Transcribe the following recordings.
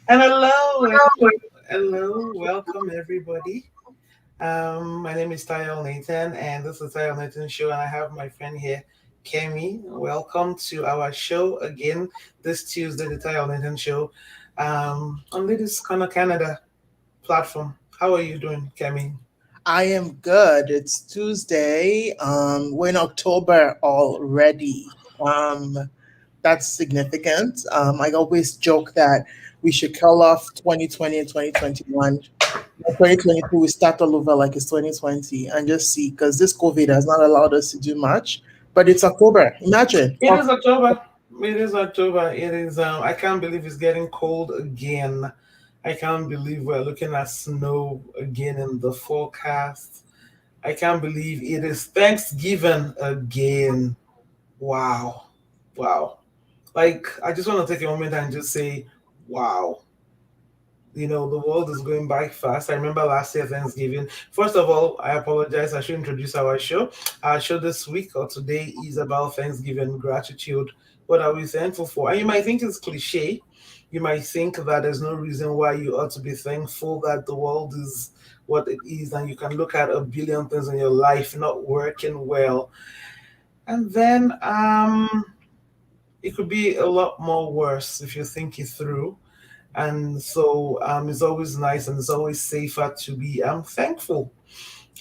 And hello, welcome everybody. My name is Tayel Nathan, and this is Tayel Nathan Show, and I have my friend here, Kemi. Welcome to our show again this Tuesday, the Tayel Nathan Show, on this Canada platform. How are you doing, Kemi? I am good. It's Tuesday. We're in October already. That's significant. I always joke that we should call off 2020 and 2021. 2022, we start all over like it's 2020 and just see because this COVID has not allowed us to do much. But it's October. Imagine. It is October. It is October. It is. I can't believe it's getting cold again. I can't believe we're looking at snow again in the forecast. I can't believe it is Thanksgiving again. Wow. Wow. Like, I just want to take a moment and just say, wow. The world is going by fast. I remember last year Thanksgiving. First of all, I apologize. I should introduce our show. Our show this week or today is about Thanksgiving, gratitude. What are we thankful for? And you might think it's cliche. You might think that there's no reason why you ought to be thankful that the world is what it is, and you can look at a billion things in your life not working well. And then it could be a lot more worse if you think it through. And so it's always nice and it's always safer to be thankful.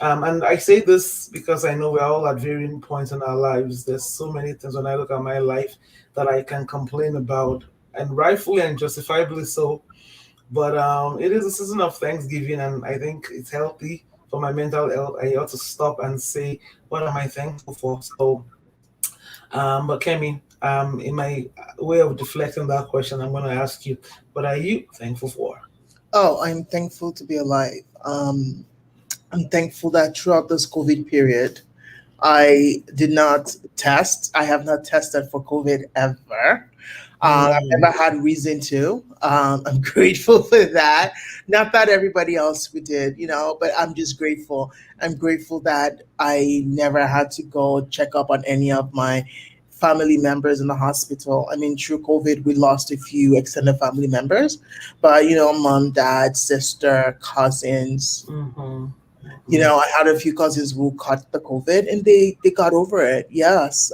And I say this because I know we're all at varying points in our lives. There's so many things when I look at my life that I can complain about, and rightfully and justifiably so. But it is a season of Thanksgiving, and I think it's healthy for my mental health. I ought to stop and say, what am I thankful for? So but Kemi, in my way of deflecting that question, I'm going to ask you, what are you thankful for? Oh, I'm thankful to be alive. I'm thankful that throughout this COVID period, I did not test. I have not tested for COVID ever. I've Mm, never had reason to. I'm grateful for that. Not that everybody else we did, but I'm just grateful. I'm grateful that I never had to go check up on any of my family members in the hospital. I mean, through COVID, we lost a few extended family members, but mom, dad, sister, cousins, mm-hmm, mm-hmm. I had a few cousins who caught the COVID and they got over it. Yes.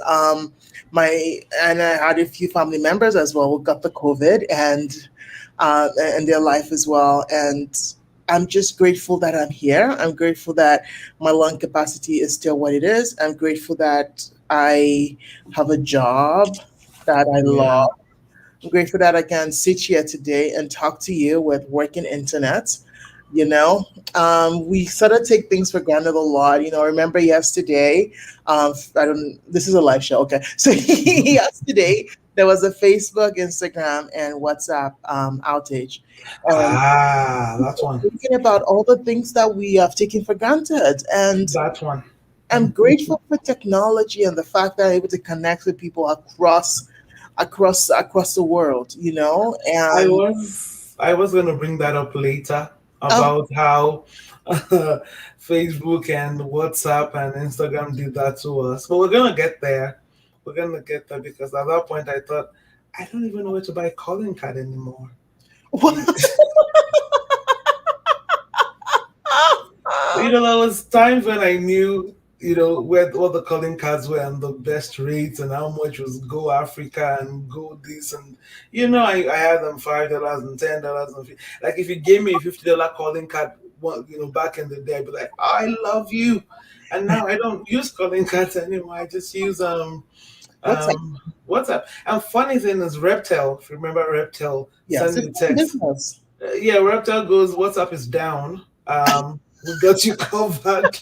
My and I had a few family members as well who got the COVID and their life as well. And I'm just grateful that I'm here. I'm grateful that my lung capacity is still what it is. I'm grateful that I have a job that I Yeah. love. I'm grateful that I can sit here today and talk to you with working internet. You know, we sort of take things for granted a lot. Remember yesterday? I don't. This is a live show, okay? So yesterday there was a Facebook, Instagram, and WhatsApp outage, and That one. thinking about all the things that we have taken for granted, and That one. I'm grateful for technology and the fact that I'm able to connect with people across the world. And I was going to bring that up later oh, about how Facebook and WhatsApp and Instagram did that to us. But we're going to get there. We're going to get there because at that point I thought, I don't even know where to buy a calling card anymore. There was times when I knew, where what the calling cards were and the best rates and how much was Go Africa and Go this and I had them $5 and $10 and like if you gave me a $50 calling card, back in the day, I'd be like, I love you. And now I don't use calling cards anymore. I just use what's that? WhatsApp. And funny thing is, Reptel. If you remember Reptel, Yes, send it's me in text. business. Yeah, Reptel goes, WhatsApp is down. We got you covered.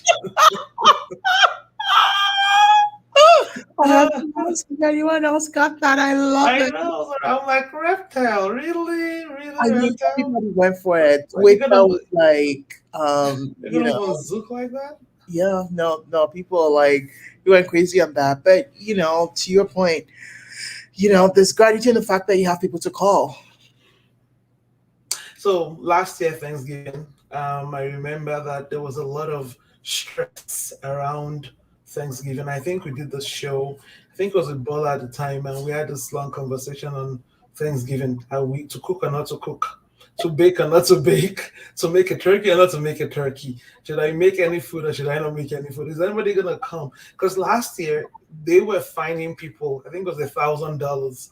I have to ask if anyone else got that. I love I it. know. I'm like, Reptile, really, really, I mean, Reptile? everybody went for it. Like Wayfair was like, you're gonna even zook like that? yeah, no, no, people are like, you went crazy on that. But to your point, there's gratitude in the fact that you have people to call. So last year Thanksgiving, I remember that there was a lot of stress around Thanksgiving. I think we did the show. I think it was with Bola at the time, and we had this long conversation on Thanksgiving, how we to cook or not to cook. to bake or not to bake, to make a turkey or not to make a turkey. Should I make any food or should I not make any food? Is anybody gonna come? Because last year they were fining people. I think it was $1,000.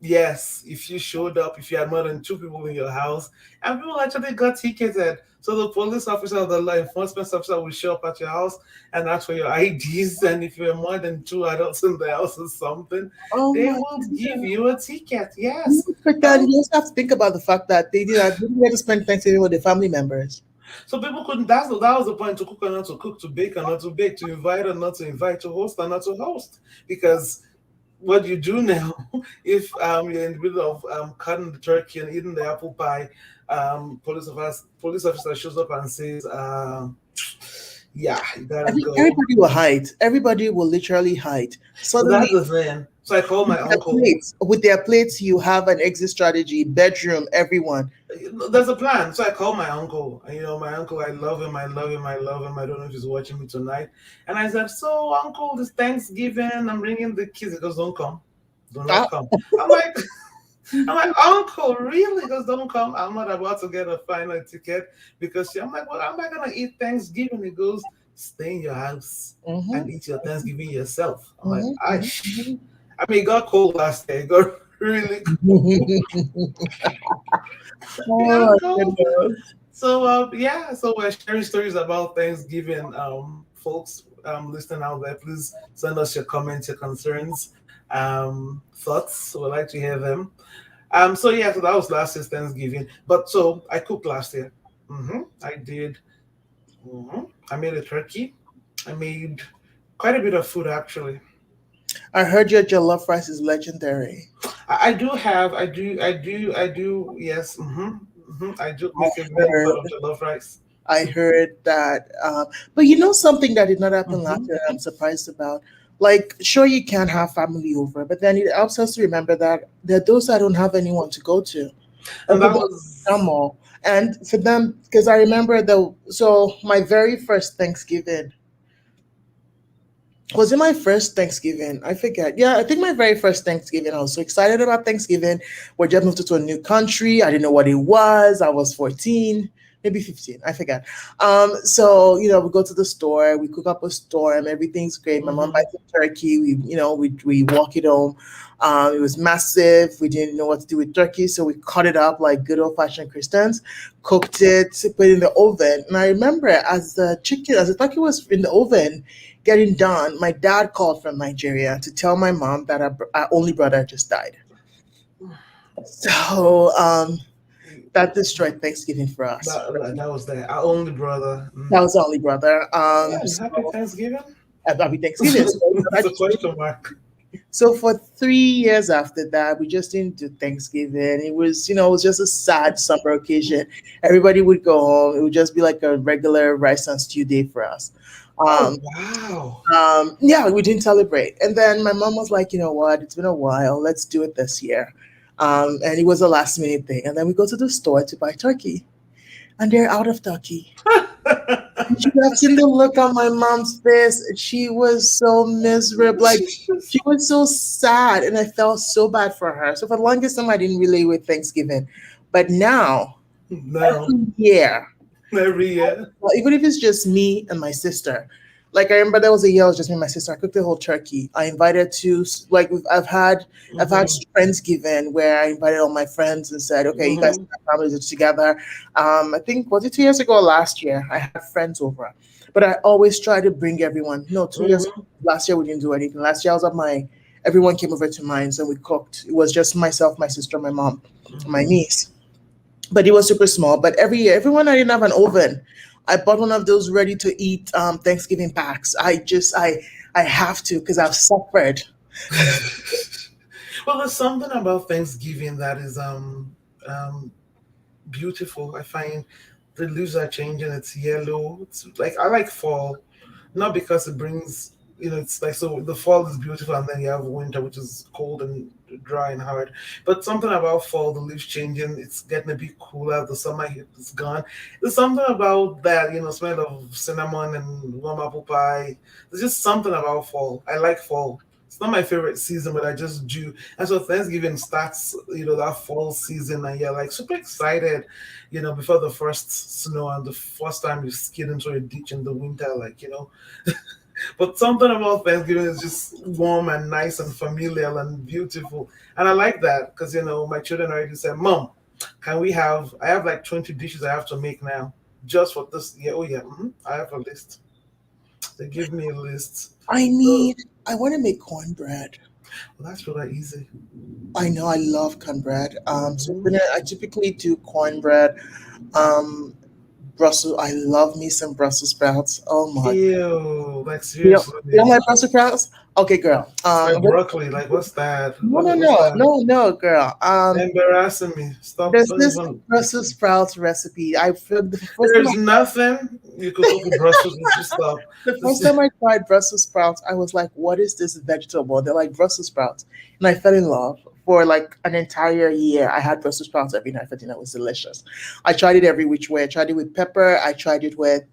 Yes, if you showed up, if you had more than two people in your house, and people actually got ticketed. So the police officer or the law enforcement officer will show up at your house and ask for your IDs. And if you're more than two adults in the house or something, Oh they my will give God. you a ticket. You Yes. forgot. That You also have to think about the fact that they didn't get to spend Thanksgiving with their family members. So people couldn't. That was the point, to cook or not to cook, to bake or not to bake, to invite or not to invite, to host or not to host. Because what you do now, if you're in the middle of cutting the turkey and eating the apple pie, police officer shows up and says, "Yeah, you I gotta think go." everybody will hide. Everybody will literally hide. That's Suddenly, the thing. So I called my uncle. with their plates, you have an exit strategy. Bedroom, everyone. There's a plan. So I called my uncle. And, my uncle, I love him. I love him. I love him. I don't know if he's watching me tonight. And I said, "So, uncle, this Thanksgiving, I'm bringing the kids." He goes, "Don't come. Do not Ah, come." I'm like, I'm like, "Uncle, really?" He goes, "Don't come. I'm not about to get a final ticket because I'm like, "Well, am I gonna eat Thanksgiving?" He goes, "Stay in your house and mhm, eat your Thanksgiving yourself." I'm like, mhm, "Ash." I mean, it got cold last year. It got really cold. mhm. It Oh got my cold. goodness. So yeah, so we're sharing stories about Thanksgiving. Folks listening out there, please send us your comments, your concerns, thoughts. We'd like to hear them. So yeah, so that was last year's Thanksgiving. But so I cooked last year. I did. I made a turkey. I made quite a bit of food actually. I heard your jollof rice is legendary. I do have. I do. Yes. I do I make a mean pot heard. of jollof rice. I heard that. But you know something that did not happen last hmm year. I'm surprised about. Like, sure, you can have family over, but then it helps us to remember that there are those that don't have anyone to go to. And For that them, was. come on. And for them, because I remember my very first Thanksgiving, was it my first Thanksgiving? I forget. Yeah, I think my very first Thanksgiving. I was so excited about Thanksgiving. We just moved to a new country. I didn't know what it was. I was 14, maybe 15. I forget. So we go to the store, we cook up a storm, everything's great. My mom hmm buys a turkey. We walk it home. It was massive. We didn't know what to do with turkey, so we cut it up like good old fashioned Christians. Cooked it, put it in the oven, and I remember as the turkey was in the oven getting done, my dad called from Nigeria to tell my mom that our only brother just died. So that destroyed Thanksgiving for us. that was there. Our only brother. That was our only brother. Yeah, happy So Thanksgiving. happy Thanksgiving. So It's that a just question mark. So for 3 years after that, we just didn't do Thanksgiving. It was just a sad summer occasion. Everybody would go home. It would just be like a regular rice and stew day for us. Oh Um, wow. yeah, we didn't celebrate. And then my mom was like, you know what? It's been a while. Let's do it this year. And it was a last minute thing. And then we go to the store to buy turkey, and they're out of turkey. You should have seen the look on my mom's face. She was so miserable. Like, she was so sad, and I felt so bad for her. So for the longest time, I didn't relate with Thanksgiving. But now, No, every year, every year. well, even if it's just me and my sister. Like, I remember there was a year it was just me and my sister. I cooked the whole turkey. I invited to like I've had hmm friendsgiving where I invited all my friends and said, okay, you guys hmm have families together. I think, was it 2 years ago or last year? I had friends over, but I always try to bring everyone. No, 2 years. hmm Last year we didn't do anything. Last year I was at my. Everyone came over to mine, so we cooked. It was just myself, my sister, my mom, and my hmm niece, but it was super small. But every year, everyone, I didn't have an oven. I bought one of those ready to eat Thanksgiving packs. I have to because I've suffered. Well, there's something about Thanksgiving that is beautiful. I find the leaves are changing. It's yellow. It's like I like fall, not because it brings it's like so the fall is beautiful and then you have winter which is cold and dry and hard. But something about fall, the leaves changing, it's getting a bit cooler. The summer heat is gone. There's something about that smell of cinnamon and warm apple pie. There's just something about fall. I like fall. It's not my favorite season, but I just do. And so Thanksgiving starts, that fall season, and you're like super excited, before the first snow and the first time you skid into a ditch in the winter, But something about Thanksgiving is just warm and nice and familiar and beautiful. And I like that because, my children already said, Mom, I have like 20 dishes I have to make now just for this year. Oh, yeah, I have a list. They give me a list. I So, need. I want to make cornbread. well, that's really easy. I know I love cornbread. So Hmm. I typically do cornbread. Um, Brussels. I love me some Brussels sprouts. Oh my. Ew, like You don't seriously. like Brussels sprouts? Okay, girl. It's like broccoli. Like, what's that? No, What, no, what's no, that? no, no, girl. Embarrassing me. Stop. There's Don't this even. Brussels sprouts recipe. I the first time There's nothing you could cook with Brussels. Just stop. the This, first time I tried Brussels sprouts, I was like, "What is this vegetable?" They're like Brussels sprouts, and I fell in love. For like an entire year, I had Brussels sprouts every night for dinner. It was delicious. I tried it every which way. I tried it with pepper. I tried it with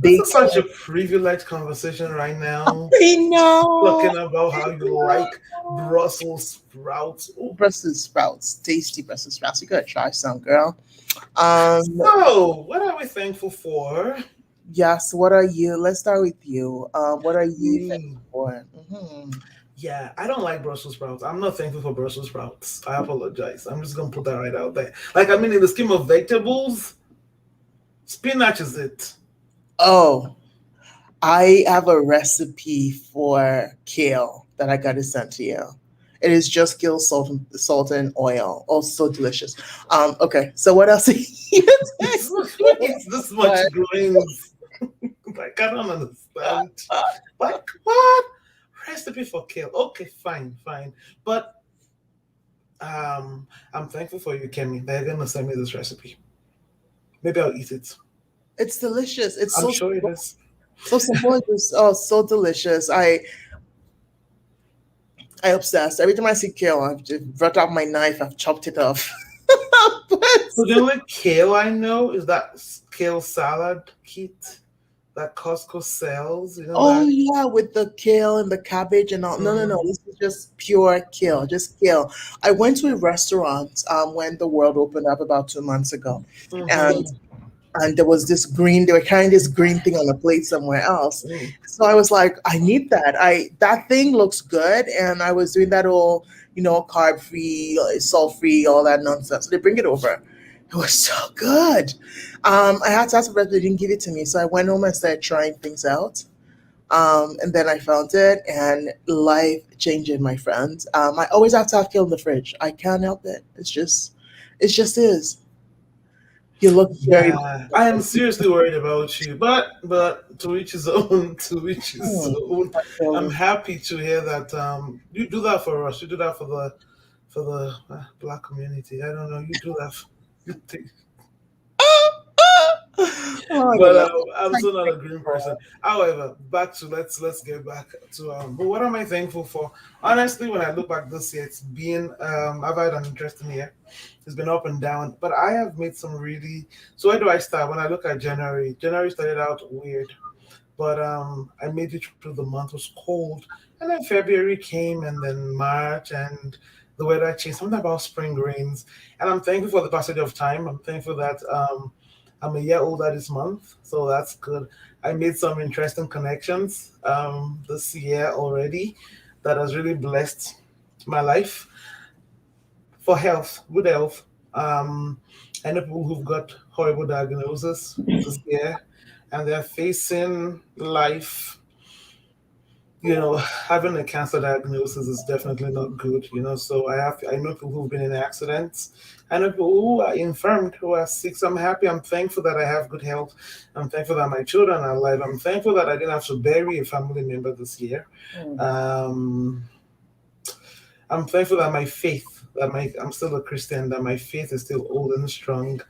this is such a bacon. privileged conversation right now. I know Talking about how you like Brussels sprouts. Ooh. Brussels sprouts, tasty Brussels sprouts. You gotta try some, girl. Um, So, what are we thankful for? yes. What are you? Let's start with you. What are you Me. thankful for? Yeah, I don't like Brussels sprouts. I'm not thankful for Brussels sprouts. I apologize. I'm just gonna put that right out there. Like, I mean, in the scheme of vegetables, spinach is it. Oh, I have a recipe for kale that I got to send to you. It is just kale, salt and oil. Oh, so delicious. Okay. So what else are you Who eats this much thankful grains? Like, I don't for? understand. Like, what? Recipe for kale. Okay, fine, fine. But I'm thankful for you, Kemi. They're gonna send me this recipe. Maybe I'll eat it. It's delicious. It's I'm so sure it simple. is. So simple. It's so delicious. I obsessed. Every time I see kale, I've just brought out my knife. I've chopped it off. So the only kale I know is that kale salad kit that Costco sells. You know Oh that. yeah, with the kale and the cabbage and all. No, no, no. Mm-hmm. This is just pure kale, just kale. I went to a restaurant when the world opened up about 2 months ago, and Mm-hmm. there was this green. They were carrying this green thing on a plate somewhere else. Mm. So I was like, I need that. I That thing looks good, and I was doing that all carb free, salt free, all that nonsense. So they bring it over. It was so good. I had to ask the rep, they didn't give it to me, so I went home and started trying things out. And then I found it, and life changing, my friends. I always have to have kale in the fridge. I can't help it. It just is. You look very. Yeah, I am seriously worried about you, but to each his own. To each his Hmm, own. I feel I'm you. happy to hear that. You do that for us. You do that for the black community. I don't know. You do that. You take, Oh, I but love I'm it. still not a green person. However, back to let's get back to but what am I thankful for? Honestly, when I look back this year, it's been I've had an interesting year. It's been up and down, but I have made some really. So where do I start? When I look at January, January started out weird, but I made it through the month. It was cold, and then February came, and then March, and the weather changed. Something about spring rains, and I'm thankful for the passage of time. I'm thankful that I'm a year older this month, so that's good. I made some interesting connections this year already that has really blessed my life for health, good health. I know people who've got horrible diagnosis this year, and they're facing life. Having a cancer diagnosis is definitely not good. So I know people who've been in accidents. I know people who are infirmed, who are sick. So I'm happy. I'm thankful that I have good health. I'm thankful that my children are alive. I'm thankful that I didn't have to bury a family member this year. Mm. Um, I'm thankful that I'm still a Christian, that my faith is still old and strong.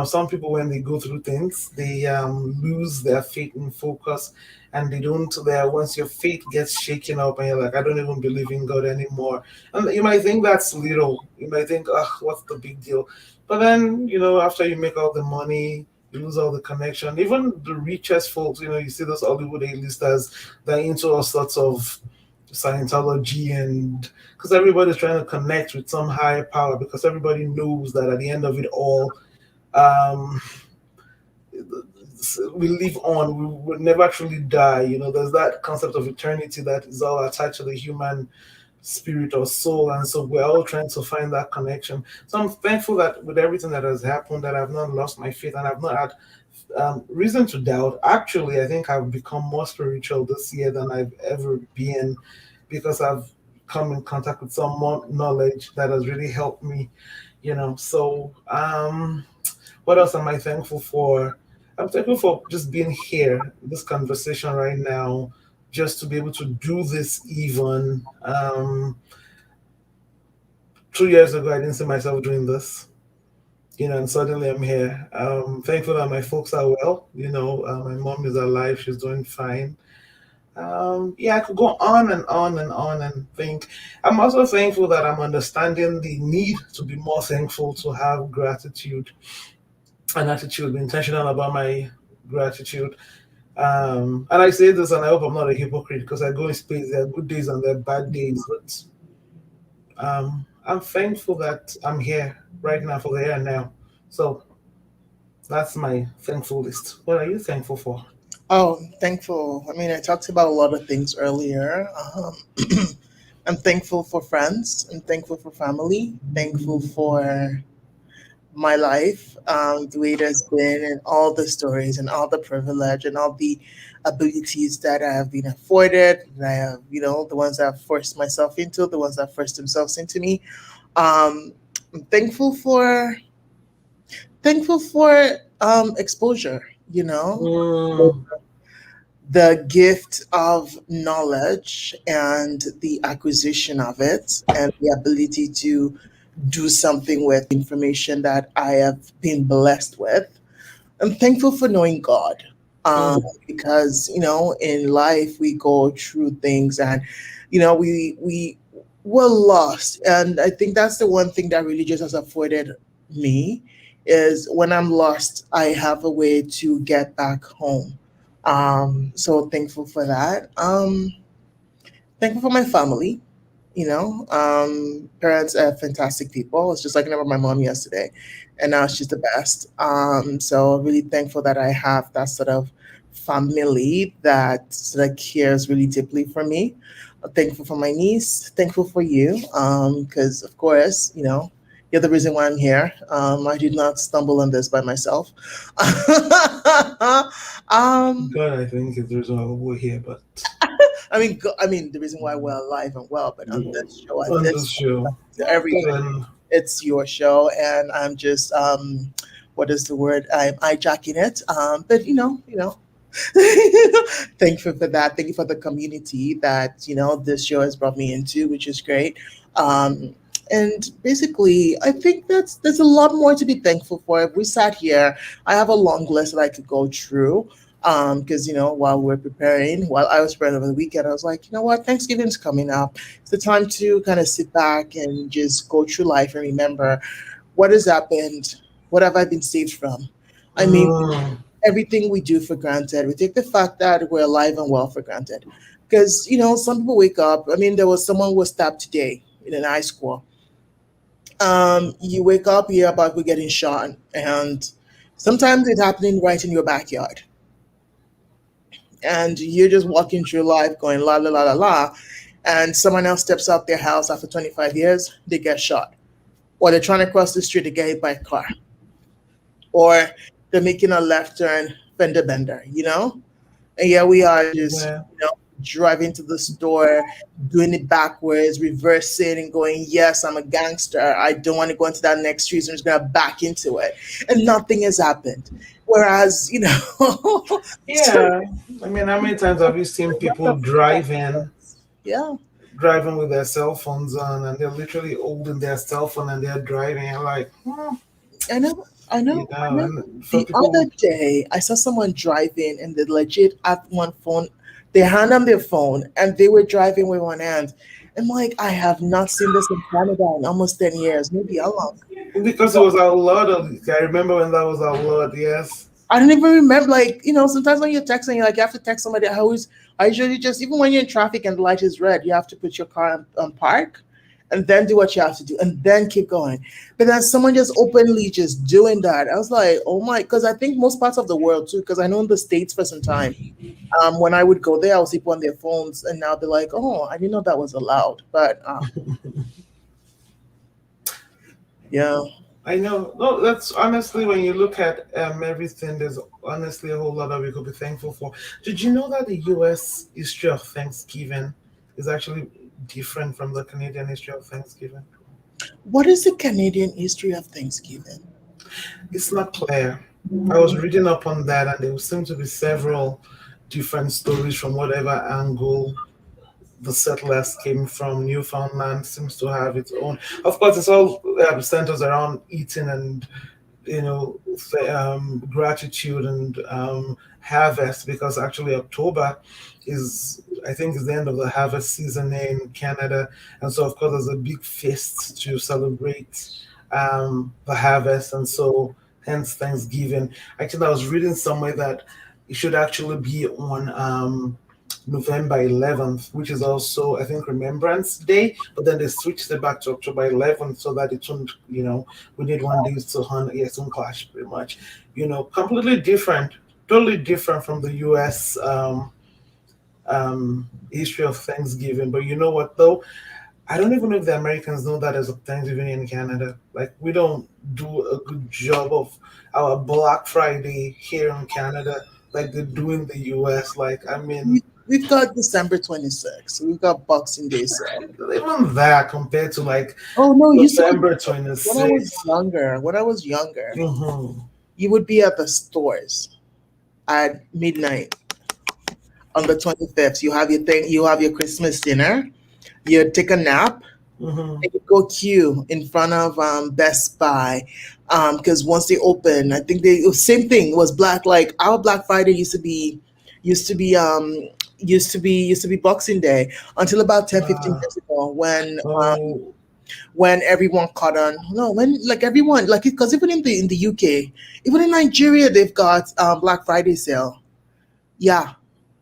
Some people, when they go through things, they lose their faith and focus, and they don't. There, once your faith gets shaken up, and you're like, I don't even believe in God anymore. And you might think that's little. You might think, what's the big deal? But then, after you make all the money, you lose all the connection. Even the richest folks, you see those Hollywood A-listers, they're into all sorts of Scientology, and because everybody's trying to connect with some higher power, because everybody knows that at the end of it all, um, we live on, we will never truly die. There's that concept of eternity that is all attached to the human spirit or soul, and so we're all trying to find that connection. So I'm thankful that with everything that has happened, that I've not lost my faith and I've not had reason to doubt. Actually, I think I've become more spiritual this year than I've ever been, because I've come in contact with some more knowledge that has really helped me. So what else am I thankful for? I'm thankful for just being here, this conversation right now, just to be able to do this even. 2 years ago, I didn't see myself doing this, and suddenly I'm here. Thankful that my folks are well. My mom is alive, she's doing fine. Yeah, I could go on and on and on and think. I'm also thankful that I'm understanding the need to be more thankful, to have gratitude and attitude, be intentional about my gratitude. And I say this, and I hope I'm not a hypocrite, because I go in space. There are good days and there are bad days, but I'm thankful that I'm here right now for the here and now. So that's my thankful list. What are you thankful for? Oh, thankful. I mean, I talked about a lot of things earlier. I'm thankful for friends. I'm thankful for family. Thankful for my life, the way it has been, and all the stories, and all the privilege, and all the abilities that I have been afforded. And I have, the ones that I've forced myself into, the ones that forced themselves into me. I'm thankful for exposure. You know, Mm, the gift of knowledge and the acquisition of it, and the ability to do something with information that I have been blessed with. I'm thankful for knowing God, mm, because in life we go through things, and we were lost, and I think that's the one thing that religion has afforded me, is when I'm lost, I have a way to get back home. So thankful for that. Thankful for my family. Parents are fantastic people. It's just like I remember my mom yesterday, and now she's the best. So really thankful that I have that sort of family that sort of cares really deeply for me. Thankful for my niece. Thankful for you, because of course, you're the reason why I'm here. I did not stumble on this by myself. um, God, I think is the reason why we're here, but I mean, the reason why we're alive and well, but on this show, at on this this show, every then it's your show, and I'm just what is the word? I'm hijacking it. But thank you for that. Thank you for the community that this show has brought me into, which is great. Um, and basically, I think there's a lot more to be thankful for. If we sat here, I have a long list that I could go through. Because while we're preparing, while I was preparing over the weekend, I was like, you know what, Thanksgiving's coming up. It's the time to kind of sit back and just go through life and remember what has happened, what have I been saved from. I mean, mm, everything we do for granted. We take the fact that we're alive and well for granted. Because, some people wake up. I mean, there was someone who was stabbed today in an high school. You wake up, you hear about people getting shot, and sometimes it's happening right in your backyard. And you're just walking through life going la la la la la, and someone else steps out their house after 25 years, they get shot. Or they're trying to cross the street, they get hit by a car. Or they're making a left turn, fender bender. And here we are just, yeah. driving to the store, doing it backwards, reversing and going, yes, I'm a gangster. I don't want to go into that next street. So I'm just going to back into it. And nothing has happened. Whereas, some Yeah, I mean, how many times have you seen people yeah, driving with their cell phones on, and they're literally holding their cell phone and they're driving? You're like, I know, I know, I know. and for The people, other day, I saw someone driving and they legit had one phone. They hand them their phone and they were driving with one hand. I'm like, I have not seen this in Canada in almost 10 years. Maybe how long? because it was outlawed. I remember when that was outlawed. Yes. I don't even remember. Like, sometimes when you're texting, you have to text somebody. I usually just, even when you're in traffic and the light is red, you have to put your car on park, and then do what you have to do, and then keep going. But then someone just openly just doing that, I was like, oh my, because I think most parts of the world too. Because I know in the States for some time, when I would go there, I would see people on their phones, and now they're like, oh, I didn't know that was allowed. But yeah. I know. No, that's honestly when you look at everything. There's honestly a whole lot that we could be thankful for. Did you know that the U.S. history of Thanksgiving is actually different from the Canadian history of Thanksgiving? What is the Canadian history of Thanksgiving? It's not clear. I was reading up on that, and there seem to be several different stories from whatever angle the settlers came from. Newfoundland seems to have its own. Of course, it's all centers around eating and gratitude and harvest, because actually October is, I think, is the end of the harvest season in Canada, and so of course there's a big feast to celebrate the harvest, and so hence Thanksgiving. Actually, I was reading somewhere that it should actually be on November 11th, which is also, I think, Remembrance Day, but then they switched it back to October 11th so that it wouldn't, we need one day to honor, yes, don't clash pretty much. Completely different, totally different from the US history of Thanksgiving. But you know what, though? I don't even know if the Americans know that as a Thanksgiving in Canada. Like, we don't do a good job of our Black Friday here in Canada like they do in the US. Like, I mean, We've got December 26th. We've got Boxing Day sale. even that compared to like Oh no, you used to be November when I was 26th. younger. When I was younger, Hmm. you would be at the stores at midnight on the 25th. You have your thing. You have your Christmas dinner. You take a nap. Hmm. And you go queue in front of Best Buy, because once they open, I think they same thing was black. Like our Black Friday used to be used to be Boxing Day until about 10-15 years ago Oh, when everyone caught on. No, when like everyone like because even in the UK, even in Nigeria, they've got Black Friday sale. Yeah,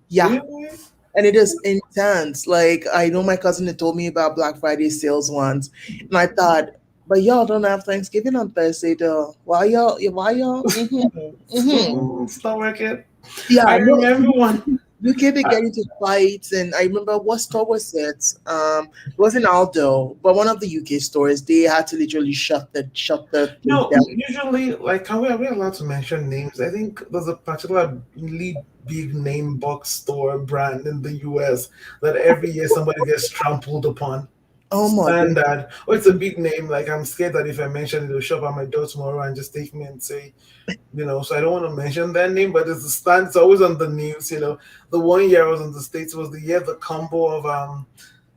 yeah, really? and it is intense. Like I know my cousin had told me about Black Friday sales once, and I thought, but y'all don't have Thanksgiving on Thursday though. Why y'all? Why y'all? It's not working. I Yeah, no. remember one. UK they I, get into fights, and I remember what store was it? It wasn't Aldo, but one of the UK stores. They had to literally shut the place no, down. usually, like, are we allowed to mention names? I think there's a particularly big name box store brand in the US that every year somebody gets trampled upon. Oh my god. Standard. Oh, it's a big name. Like, I'm scared that if I mention it, it'll show up at my door tomorrow and just take me and say, so I don't want to mention that name, but it's a stand. It's always on the news. The one year I was in the States was the year the combo of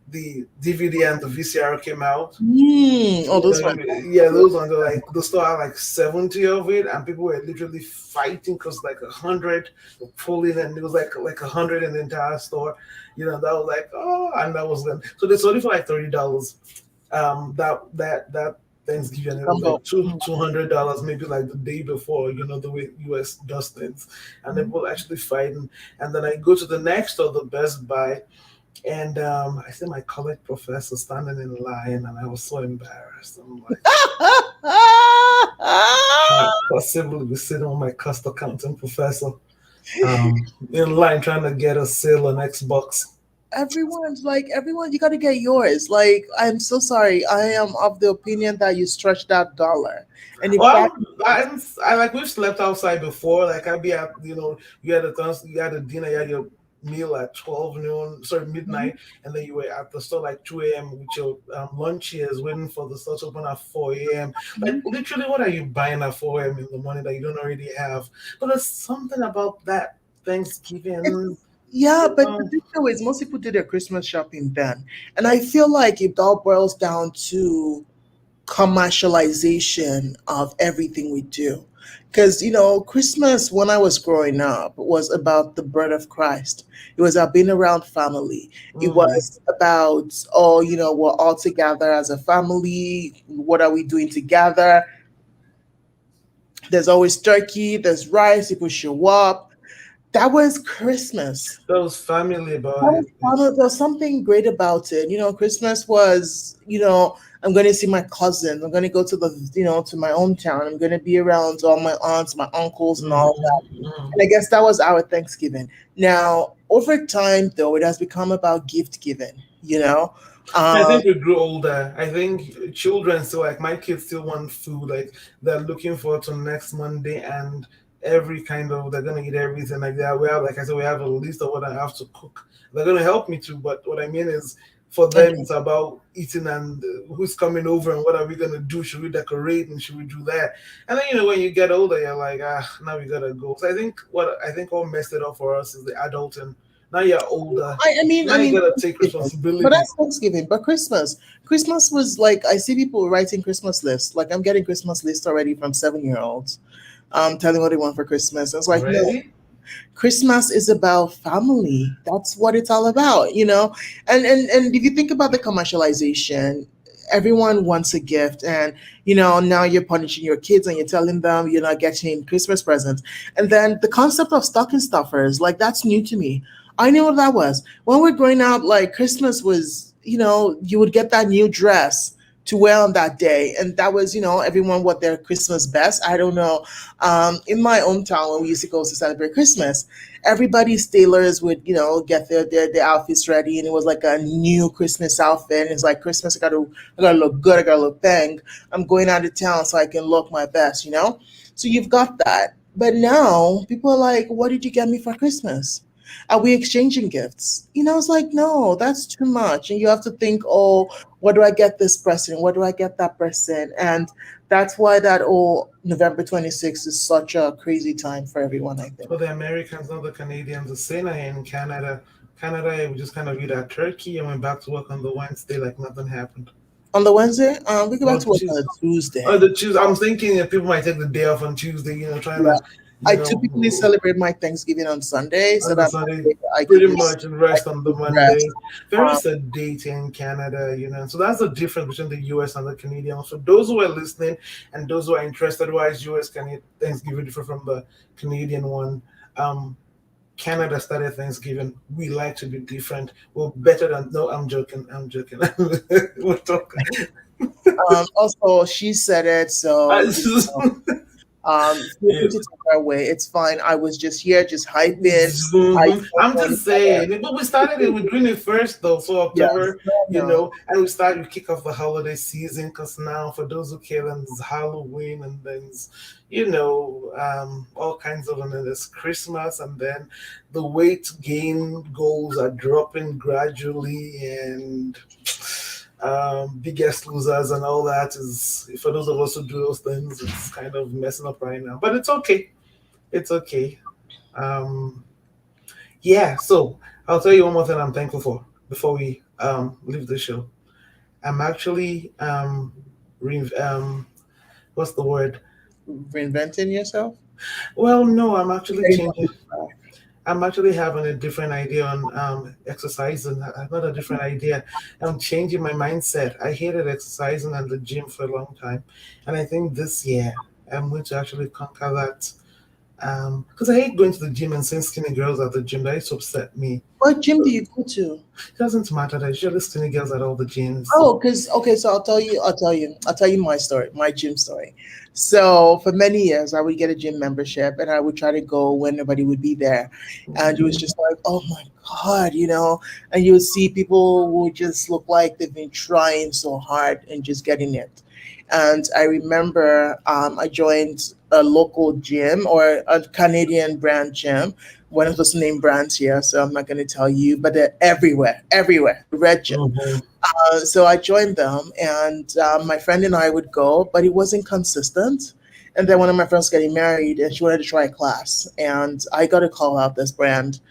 the DVD and the VCR came out. Oh, those ones. Yeah, those ones are like the store had like 70 of it, and people were literally fighting because like 100 were pulling, and it was like 100 in the entire store. That was like, oh, and that was then. So they sold it for like $30. That Thanksgiving, it was Combo. like $200 maybe like the day before. The way US does things, and they were actually fighting. And then I go to the next store, the Best Buy, and I see my college professor standing in line, and I was so embarrassed. I'm like, can't possibly be sitting with my cost accounting professor in line trying to get a sale on Xbox. Everyone's like everyone. You got to get yours. Like I'm so sorry. I am of the opinion that you stretch that dollar, and if that. Well, I like we've slept outside before. Like I'd be at you had a dinner, you had your meal at 12 noon, sorry, Mhm, midnight, and then you were at the store like 2 a.m. with your lunches, waiting for the store to open at 4 a.m. Like mhm. literally, what are you buying at 4 a.m. in the morning that you don't already have? But there's something about that Thanksgiving. Yeah, You but the know, thing though is most people do their Christmas shopping then. And I feel like it all boils down to commercialization of everything we do. Because, Christmas when I was growing up was about the birth of Christ. It was about being around family. It mm, was about, oh, we're all together as a family. What are we doing together? There's always turkey, there's rice, people show up. That was Christmas. There was family about That was it. fun. There was something great about it. Christmas was, I'm going to see my cousins. I'm going to go to to my hometown. I'm going to be around all my aunts, my uncles, and all of that. Hmm. And I guess that was our Thanksgiving. Now, over time, though, it has become about gift giving. I Um, think we grew older. I think children still like my kids still want food. Like they're looking forward to next Monday and every kind of they're gonna eat everything like that. We have like I said, we have a list of what I have to cook. They're gonna help me too, but what I mean is for them okay. it's about eating and who's coming over and what are we gonna do? Should we decorate and should we do that? And then when you get older, you're like now we gotta go. So I think what messed it up for us is the adulting. Now you're older. I Now you mean, gotta take Thanksgiving. But responsibility. that's Thanksgiving. But Christmas was like I see people writing Christmas lists. Like I'm getting Christmas lists already from 7-year-olds, telling what they want for Christmas. I was like, no, Already? Christmas is about family. That's what it's all about. And if you think about the commercialization, everyone wants a gift, and now you're punishing your kids and you're telling them you're not getting Christmas presents. And then the concept of stocking stuffers, like that's new to me. I knew what that was. When we're growing up, like Christmas was, you would get that new dress to wear on that day. And that was, everyone what their Christmas best. I don't know, in my hometown when we used to go to celebrate Christmas, everybody's tailors would, get their outfits ready, and it was like a new Christmas outfit. And it's like Christmas, I gotta look good, I gotta look bang. I'm going out of town so I can look my best. So you've got that. But now people are like, what did you get me for Christmas? Are we exchanging gifts? It's like, no, that's too much. And you have to think, oh, what do I get this person? What do I get that person? And that's why that November 26th is such a crazy time for everyone, I For think. the Americans, not the Canadians, the same in Canada. Canada, we just kind of eat our turkey and went back to work on the Wednesday like nothing happened. On the Wednesday, we go back Or to work on Tuesday. a Or Tuesday. the Tuesday. I'm thinking that people might take the day off on Tuesday, trying Yeah. to, I typically you celebrate my Thanksgiving on Sunday, so on the that Sunday, Monday I pretty can much, just and I rest can on the just Monday. rest. Very Um, sedate in Canada. So that's the difference between the US and the Canadian. So those who are listening and those who are interested, why is US can Thanksgiving different from the Canadian one? Um, Canada started Thanksgiving. We like to be different. We're better than. No, I'm joking. I'm joking. We're talking. also, she said it, so feel Yeah. free to take her away. It's fine. I was just here, just hyping. I just I'm want just to saying, but we started it with doing it first though. So yes, October, no, no. and we kick off the holiday season because now for those who care, then it's Halloween and then it's, all kinds of, and then there's Christmas and then the weight gain goals are dropping gradually and biggest losers and all that is for those of us who do those things, it's kind of messing up right now, but it's okay. It's okay. Um, yeah, so I'll tell you one more thing I'm thankful for before we leave the show. I'm actually re- um what's the word? Reinventing yourself. Well, no, I'm actually Very changing. much. I'm actually having a different idea on exercising. Not a different idea. I'm changing my mindset. I hated exercising and the gym for a long time, and I think this year I'm going to actually conquer that. Because I hate going to the gym and seeing skinny girls at the gym. That used to upset me. What gym do you go to? It doesn't matter. There's usually skinny girls at all the gyms. So. Oh, because okay, so I'll tell you my story, my gym story. So for many years, I would get a gym membership, and I would try to go when nobody would be there, and it was just like, oh my god. And you would see people who just look like they've been trying so hard and just getting it. And I remember I joined a local gym or a Canadian brand gym. One of those name brands here, so I'm not going to tell you, but they're everywhere. The red gym. Mhm. So I joined them, and my friend and I would go, but it wasn't consistent. And then one of my friends was getting married, and she wanted to try a class, and I got to call out this brand,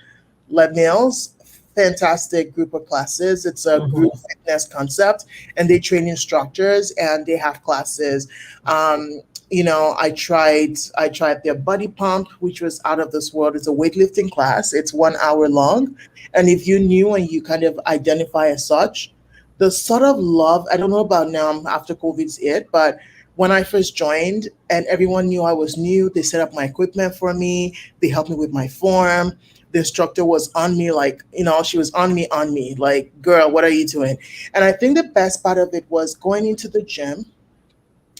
Les Mills. Fantastic group of classes. It's a group Mhm. fitness concept, and they train instructors, and they have classes. I tried their body pump, which was out of this world. It's a weightlifting class. It's 1 hour long, and if you knew and you kind of identify as such, the sort of love I don't know about now after COVID's it, but when I first joined, and everyone knew I was new. They set up my equipment for me. They helped me with my form. The instructor was on me, like, she was on me, like, girl, what are you doing? And I think the best part of it was going into the gym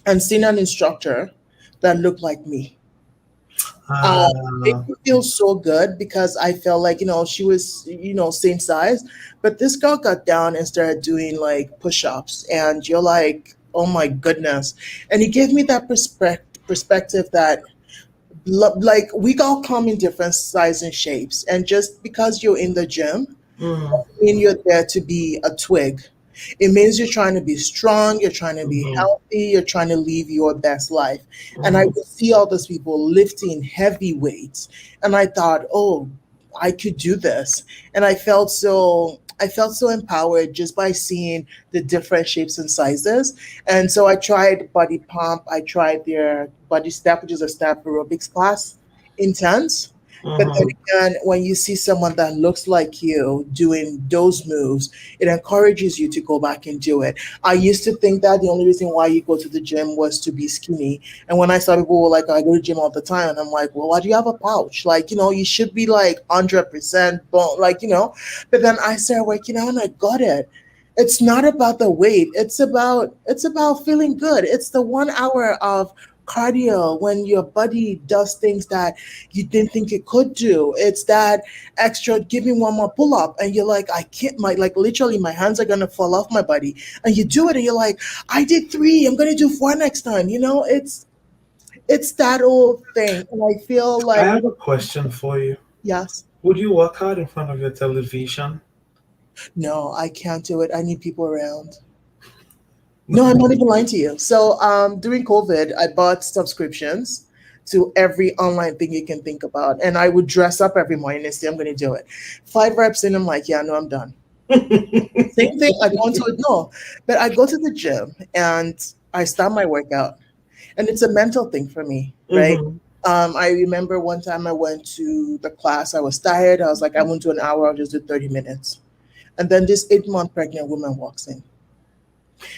and seeing an instructor that looked like me. It Ah, made me feel so good because I felt like, she was, same size. But this girl got down and started doing like push ups. And you're like, oh my goodness. And he gave me that perspective that, like, we all come in different sizes and shapes. And just because you're in the gym, mm, mean you're there to be a twig. It means you're trying to be strong, you're trying to be mhm, healthy, you're trying to live your best life. And I mhm. would see all those people lifting heavy weights. And I thought, oh, I could do this. And I felt so empowered just by seeing the different shapes and sizes. And so I tried body pump, I tried their body step, which is a step aerobics class, intense. But then Mhm. again, when you see someone that looks like you doing those moves, it encourages you to go back and do it. I used to think that the only reason why you go to the gym was to be skinny. And when I saw people were like, I go to the gym all the time, and I'm like, well, why do you have a pouch? Like, you should be like 100% bone, like, But then I started working out and I got it. It's not about the weight. It's about feeling good. It's the 1 hour of cardio when your body does things that you didn't think it could do. It's that extra, give me one more pull up, and you're like, I can't, my, like, literally my hands are gonna fall off my body. And you do it, and you're like, I did three, I'm gonna do four next time. It's that old thing, and I feel I like, have a question for you. yes, Would you work out in front of your television? no, I can't do it. I need people around. No, I'm not even lying to you. So, during COVID, I bought subscriptions to every online thing you can think about, and I would dress up every morning and say, "I'm going to do it." 5 reps in, I'm like, "Yeah, no, I'm done." Same thing. I go into it. No, but I go to the gym and I start my workout, and it's a mental thing for me, right? Mhm. I remember one time I went to the class. I was tired. I was like, I won't do an hour. I'll just do 30 minutes. And then this 8 month pregnant woman walks in.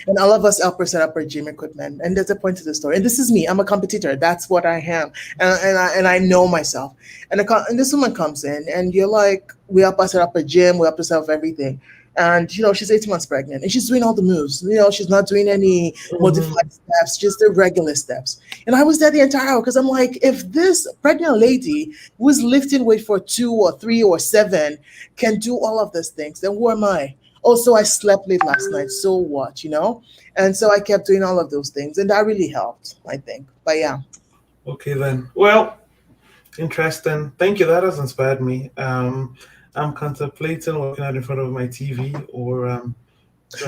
And all of us help her set up our gym equipment. And there's a point to the story. And this is me. I'm a competitor. That's what I am. And I know myself. And this woman comes in, and you're like, we help her set up a gym. We help her set up everything. And, she's 18 months pregnant and she's doing all the moves. She's not doing any modified Mhm. steps, just the regular steps. And I was there the entire hour because I'm like, if this pregnant lady who is lifting weight for 2 or 3 or 7 can do all of these things, then who am I? Also, I slept late last night, so what? And so I kept doing all of those things, and that really helped, I think. But yeah, Okay then. Well, interesting. Thank you. That has inspired me. I'm contemplating working out in front of my TV or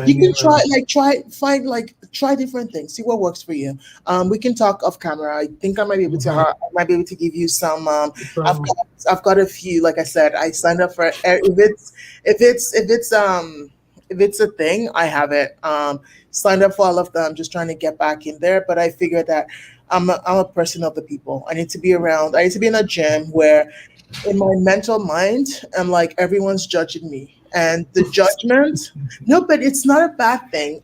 you joining. can try different ththings, see what works for you. We can talk off camera. I think Mhm. I might be able to give you some. I've Some. got I've got a few. Like I said, I signed up for if it's a thing, I have it. Signed up for all of them. I'm just trying to get back in there, but I figured that I'm a person of the people. I need to be around. I need to be in a gym where in my mental mind, I'm like, everyone's judging me. And the judgment, no, but it's not a bad thing.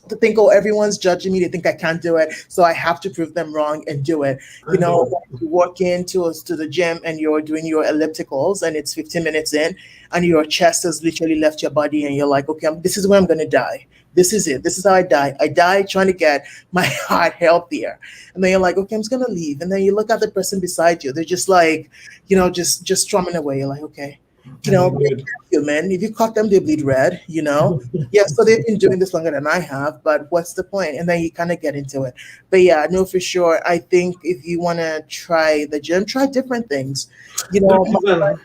To think, oh, everyone's judging me, they think I can't do it, so I have to prove them wrong and do it. Mhm. When you walk into to the gym and you're doing your ellipticals and it's 15 minutes in and your chest has literally left your body and you're like, okay, this is where I'm going to die. This is it. This is how I die. I die trying to get my heart healthier. And then you're like, okay, I'm just going to leave. And then you look at the person beside you. They're just like, just strumming away. You're like, okay, And you they're would. human. If you cut them, they bleed red. Yeah, so they've been doing this longer than I have, but what's the point? And then you kind of get into it. But yeah, no, for sure. I think if you want to try the gym, try different things. You The know, reason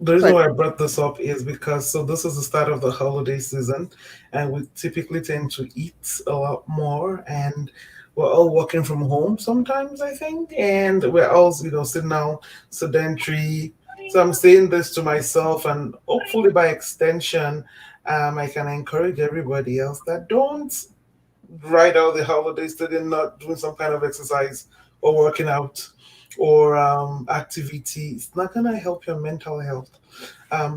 the reason sorry. why I brought this up is because this is the start of the holiday season, and we typically tend to eat a lot more, and we're all working from home sometimes, I think, and we're all sitting down sedentary. So I'm saying this to myself, and hopefully by extension, I can encourage everybody else that don't right out the holidays sitting not doing some kind of exercise or working out or activity, it's not gonna help your mental health.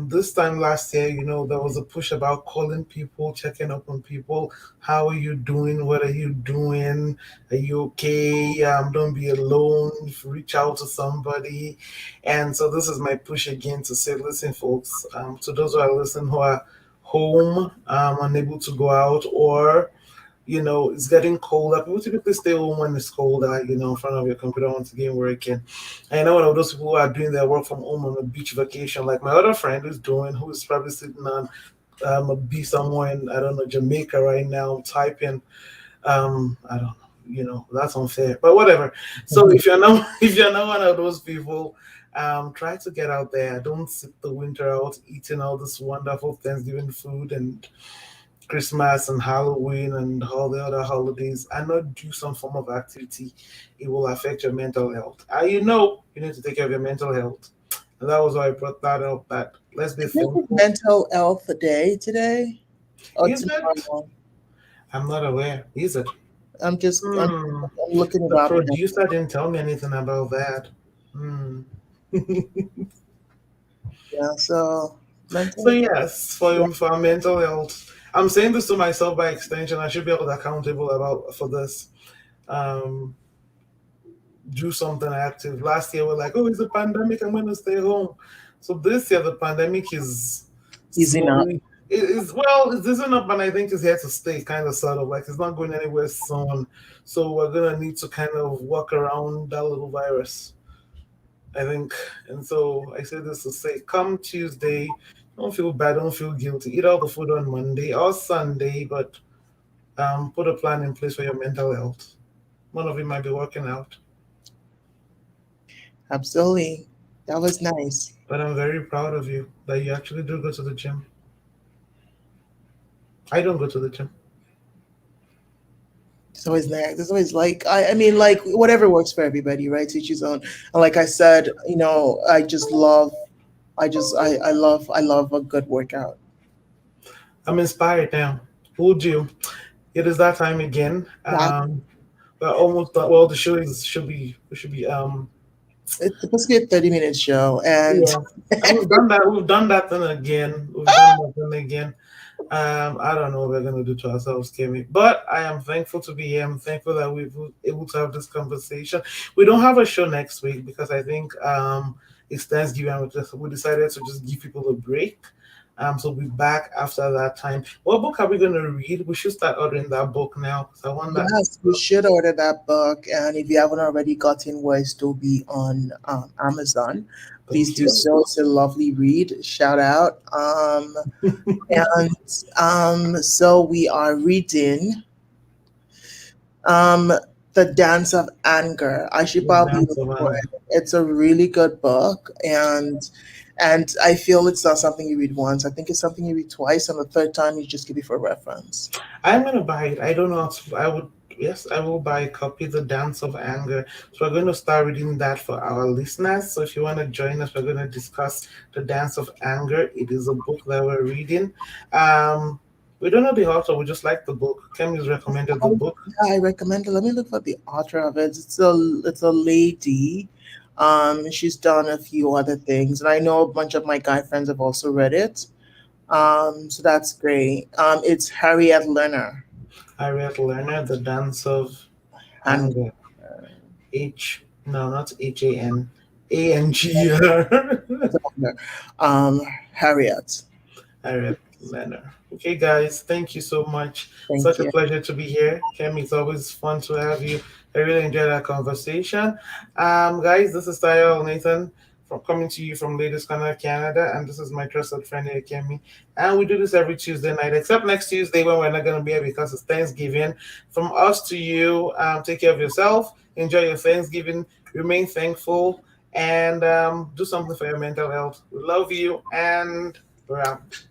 This time last year, there was a push about calling people, checking up on people. How are you doing? What are you doing? Are you okay? Don't be alone. Reach out to somebody. And so this is my push again to say, listen, folks, to those who are listening who are home, unable to go out, or it's getting colder. People typically stay home when it's colder, in front of your computer once again working. And I know one of those people who are doing their work from home on a beach vacation, like my other friend who is probably sitting on a beach somewhere in, I don't know, Jamaica right now, typing. I don't know. That's unfair, but whatever. So if you're not if you're not one of those people, try to get out there. Don't sit the winter out eating all this wonderful Thanksgiving food and Christmas and Halloween and all the other holidays and not do some form of activity. It will affect your mental health. You need to take care of your mental health. And that was why I brought that up. That let's be I think it's thankful. mental health day today or Is it? tomorrow. I'm not aware. Is it? Hmm. I'm looking it The up now. producer didn't tell me anything about that. Hmm. Yeah, so So mental. yes, Yeah, for our mental health, I'm saying this to myself by extension. I should be able to accountable about for this. Um, do something active. Last year we're like, oh, it's a pandemic, I'm gonna stay home. So this year the pandemic is easing up. slowly it is well, it's isn't up and I think it's here to stay, kind of sort of like it's not going anywhere soon. So we're gonna need to kind of work around that little virus, I think. And so I say this to say come Tuesday, don't feel bad, don't feel guilty. Eat all the food on Monday or Sunday, but put a plan in place for your mental health. One of you might be working out. Absolutely. That was nice. But I'm very proud of you that you actually do go to the gym. I don't go to the gym. It's always nice. It's always like I mean, like whatever works for everybody, right? To each his own. And like I said, I just love I love a good workout. I'm inspired now. Would you? It is that time again. That We're almost done. Well, the show is should be we should be it's supposed to be a 30-minute show, and yeah. And we've done that. We've done that thing again. We've done that thing again. I don't know what we're gonna do to ourselves, Kimmy. But I am thankful to be here. I'm thankful that we've been able to have this conversation. We don't have a show next week because I think it's Thanksgiving. And we decided to just give people a break. So we'll be back after that time. What book are we gonna read? We should start ordering that book now. So I want that. yes, you should order that book. And if you haven't already gotten Where's Toby on Amazon, please Thank do you. so. It's a lovely read. Shout out. And so we are reading um, The Dance of Anger. I should The probably dance look of for anger. it. It's a really good book, and I feel it's not something you read once. I think it's something you read twice, and the third time you just give it for reference. I'm gonna buy it. I don't know. I would. Yes, I will buy a copy. The Dance of Anger. So we're going to start reading that for our listeners. So if you want to join us, we're going to discuss the Dance of Anger. It is a book that we're reading. Um, we don't know the author. We just like the book. Kemi's recommended the book. Yeah, I recommend it. Let me look for the author of it. It's a lady. She's done a few other things, and I know a bunch of my guy friends have also read it. So that's great. It's Harriet Lerner, Harriet Lerner, The Dance of and Anger. No, not Anger. um, Harriet. Harriet Leonard. Okay, guys, thank you so much. Thank Such a you. pleasure to be here. Kemi, it's always fun to have you. I really enjoyed our conversation. Guys, this is Tayo Nathan from coming to you from Ladies Corner, Canada, and this is my trusted friend here, Kemi. And we do this every Tuesday night, except next Tuesday when we're not going to be here because it's Thanksgiving. From us to you, take care of yourself, enjoy your Thanksgiving, remain thankful, and do something for your mental health. We love you, and we're out.